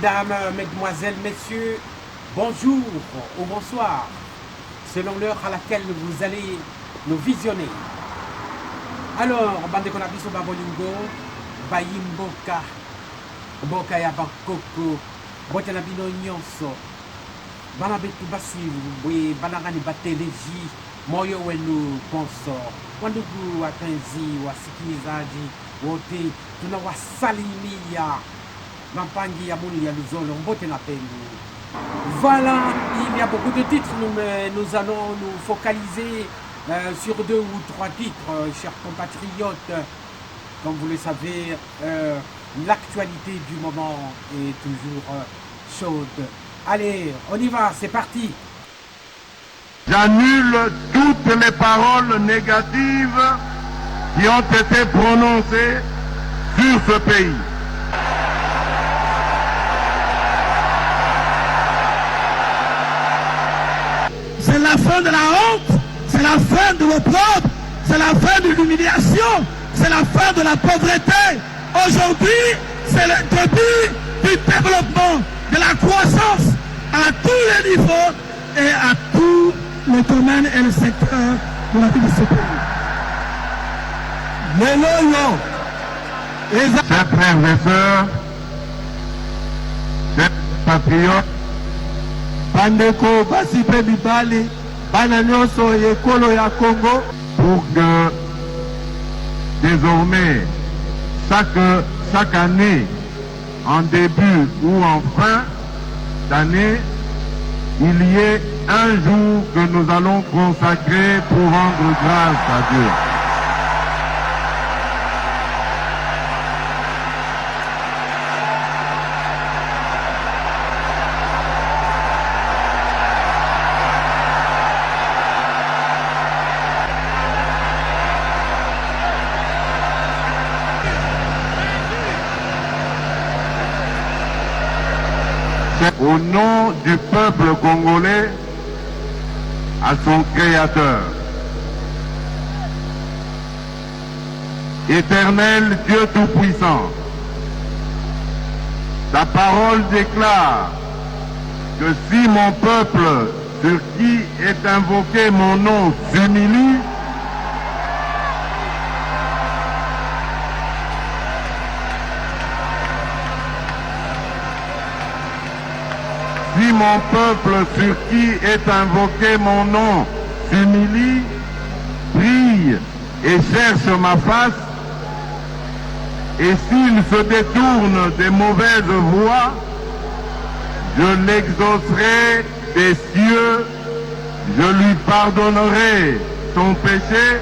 Mesdames, Mesdemoiselles, Messieurs, bonjour ou bonsoir, selon l'heure à laquelle vous allez nous visionner. Alors, bande konabiso babolingo, bayimboka, mboka ya bakoko, bote na bino nyonso, bana betu basi, banangani bateleji, moyo wenu bonso, wandugu wapenzi, wasikilizaji, wote, tunawasalimia. Mampangi ya Muni ya Luzolo, Mbote na Pendu. Voilà, il y a beaucoup de titres, nous allons nous focaliser sur 2 ou 3 titres, chers compatriotes. Comme vous le savez, l'actualité du moment est toujours chaude. Allez, on y va, c'est parti. J'annule toutes les paroles négatives qui ont été prononcées sur ce pays. C'est la fin de la honte, c'est la fin de l'opprobre, c'est la fin de l'humiliation, c'est la fin de la pauvreté. Aujourd'hui, c'est le début du développement, de la croissance à tous les niveaux et à tous les domaines et les secteurs de la vie de ce pays. Chers frères et sœurs, chers patriotes, Bandeko basipe bibali bana nyonso ekolo ya Congo, pour que désormais chaque année, en début ou en fin d'année, il y ait un jour que nous allons consacrer pour rendre grâce à Dieu. Au nom du peuple congolais, à son Créateur. Éternel Dieu Tout-Puissant, ta parole déclare que si mon peuple, sur qui est invoqué mon nom, s'humilie, si mon peuple sur qui est invoqué mon nom s'humilie, prie et cherche ma face, et s'il se détourne des mauvaises voies, je l'exaucerai des cieux, je lui pardonnerai son péché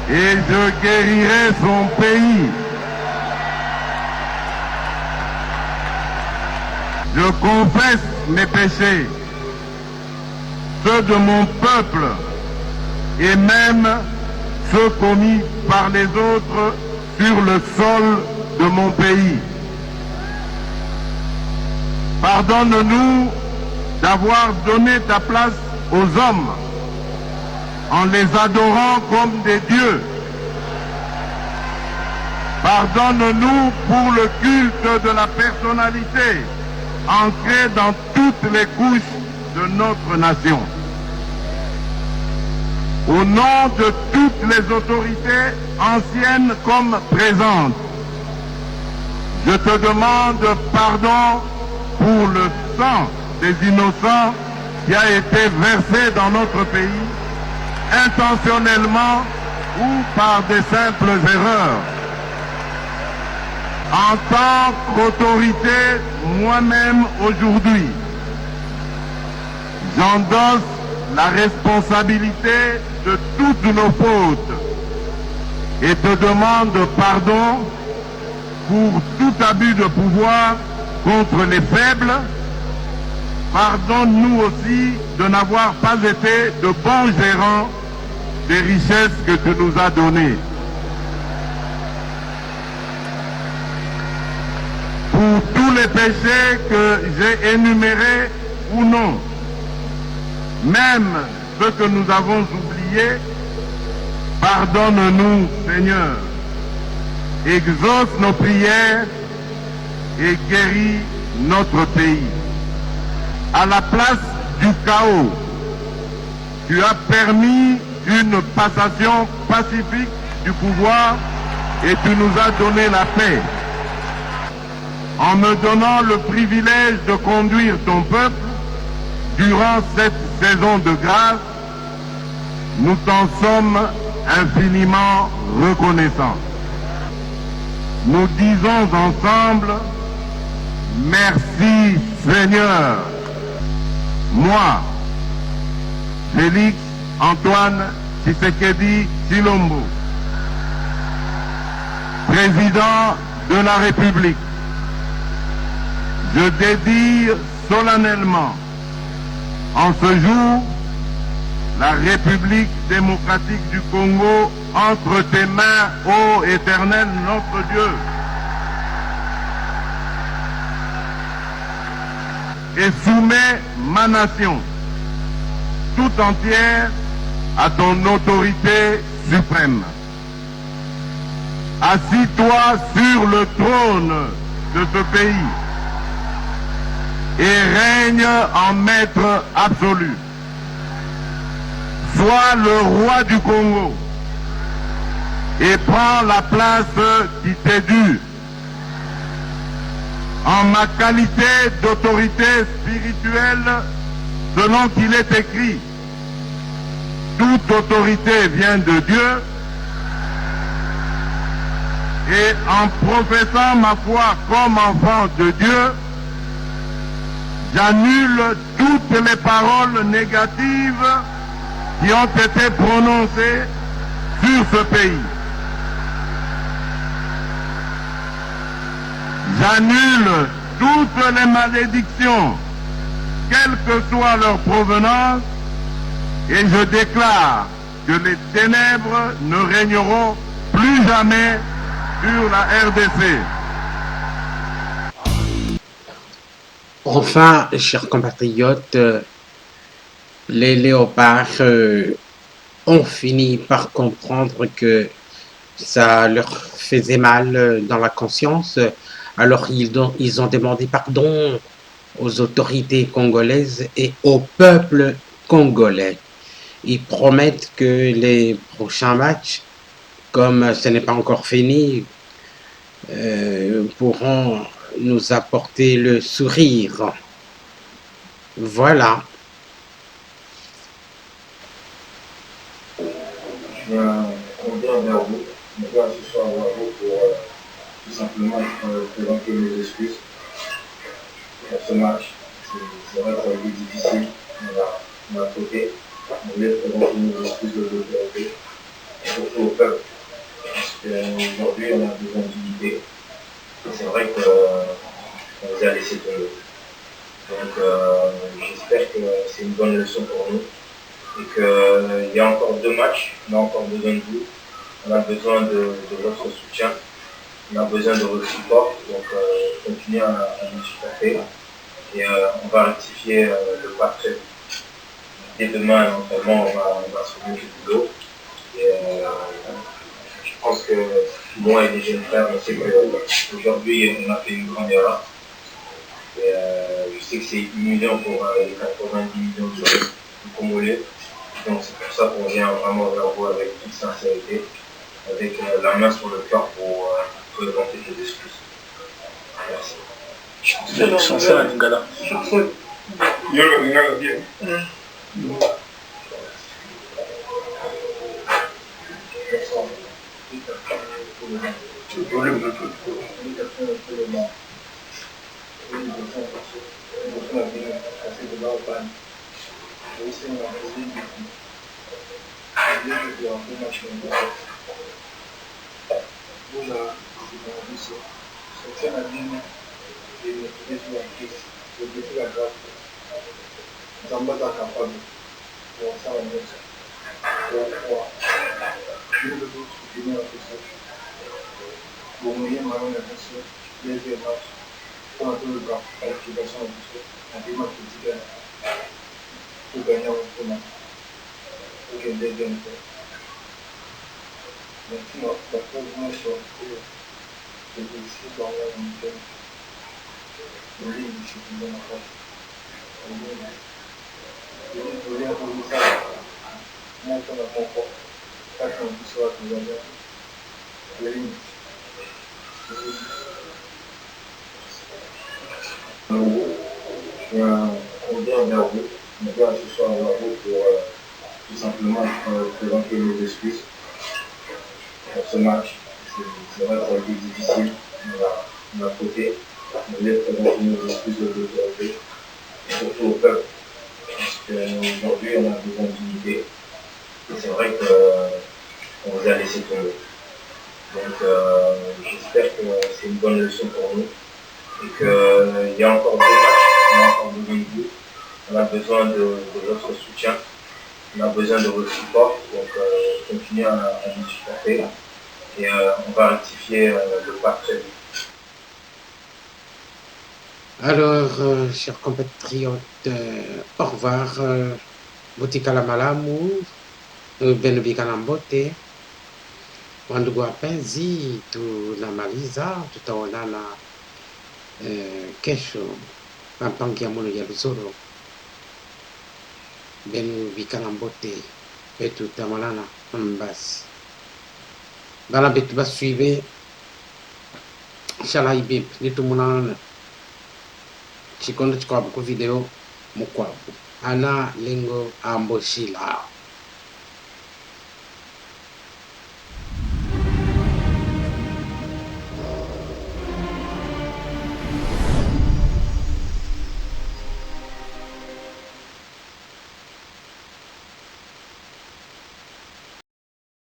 et je guérirai son pays. Je confesse mes péchés, ceux de mon peuple et même ceux commis par les autres sur le sol de mon pays. Pardonne-nous d'avoir donné ta place aux hommes en les adorant comme des dieux. Pardonne-nous pour le culte de la personnalité ancré dans toutes les couches de notre nation. Au nom de toutes les autorités anciennes comme présentes, je te demande pardon pour le sang des innocents qui a été versé dans notre pays, intentionnellement ou par des simples erreurs. En tant qu'autorité, moi-même aujourd'hui, j'endosse la responsabilité de toutes nos fautes et te demande pardon pour tout abus de pouvoir contre les faibles. Pardonne-nous aussi de n'avoir pas été de bons gérants des richesses que tu nous as données. Pour tous les péchés que j'ai énumérés ou non, même ceux que nous avons oubliés, pardonne-nous, Seigneur. Exauce nos prières et guéris notre pays. À la place du chaos, tu as permis une passation pacifique du pouvoir et tu nous as donné la paix. En me donnant le privilège de conduire ton peuple durant cette saison de grâce, nous t'en sommes infiniment reconnaissants. Nous disons ensemble, merci Seigneur. Moi, Félix Antoine Tshisekedi Tshilombo, président de la République, je dédie solennellement en ce jour la République démocratique du Congo entre tes mains, ô Éternel notre Dieu. Et soumets ma nation tout entière à ton autorité suprême. Assis-toi sur le trône de ce pays et règne en maître absolu. Sois le roi du Congo et prends la place qui t'est due. En ma qualité d'autorité spirituelle, selon qu'il est écrit, toute autorité vient de Dieu, et en professant ma foi comme enfant de Dieu, j'annule toutes les paroles négatives qui ont été prononcées sur ce pays. J'annule toutes les malédictions, quelle que soit leur provenance, et je déclare que les ténèbres ne régneront plus jamais sur la RDC. Enfin, chers compatriotes, les léopards ont fini par comprendre que ça leur faisait mal dans la conscience. Alors ils ont demandé pardon aux autorités congolaises et au peuple congolais. Ils promettent que les prochains matchs, comme ce n'est pas encore fini, pourront nous apporter le sourire. Voilà. Je viens vers vous, je viens ce soir vers vous pour tout simplement présenter mes excuses pour ce match. C'est vrai que ça a été difficile, on a sauté. On voulait présenter nos excuses de l'autorité, surtout au peuple. Parce qu'aujourd'hui, on a besoin d'unité. Et c'est vrai qu'on nous a laissé tomber. Donc j'espère que c'est une bonne leçon pour nous. Et qu'il y a encore 2 matchs, on a encore besoin de vous. On a besoin de votre soutien. On a besoin de votre support. Donc continuez à nous supporter. Et on va rectifier le pas très vite. Dès demain, notamment, on va se mettre du boulot. Et je pense que moi et les jeunes frères, on sait qu'aujourd'hui, on a fait une grande erreur. Et je sais que c'est humiliant pour les 90 millions de Congolais. Donc c'est pour ça qu'on vient vraiment vers vous avec toute sincérité, avec la main sur le cœur pour présenter nos excuses. Merci. Chanson à Lingala. Yo, Lingala, bien. Oui, je suis une bonne enfant. Je viens pour ça. Moi, je suis un confort. Pas quand tu sois tout le monde. Oui. Je reviens vers vous. Je viens ce soir vers vous pour tout simplement présenter mes excuses pour ce match. C'est vrai que ça a été difficile de ma côté. Je voulais présenter mes excuses aux autorités, surtout au peuple. Parce qu'aujourd'hui, on a besoin d'unité. Et c'est vrai qu'on vous a laissé tomber. Donc, j'espère que c'est une bonne leçon pour nous. Et qu'il y a encore deux matchs, on a encore besoin de vous. On a besoin de votre soutien. On a besoin de votre support. Donc, continuez à nous supporter. Et on va rectifier le pas très vite. Alors, chers compatriotes, au revoir. Botika la malamu, benubika na mbote. Wandugu wapenzi, tunamaliza, tutaonana kesho pampangia mono ya Luzoro. Benubika na mbote, petu tamalana mbasi. Bana betu basuive, inshallah ibib, nitumunana. Chikondo chikwabu ku video mukwabu ana lingo amboshila.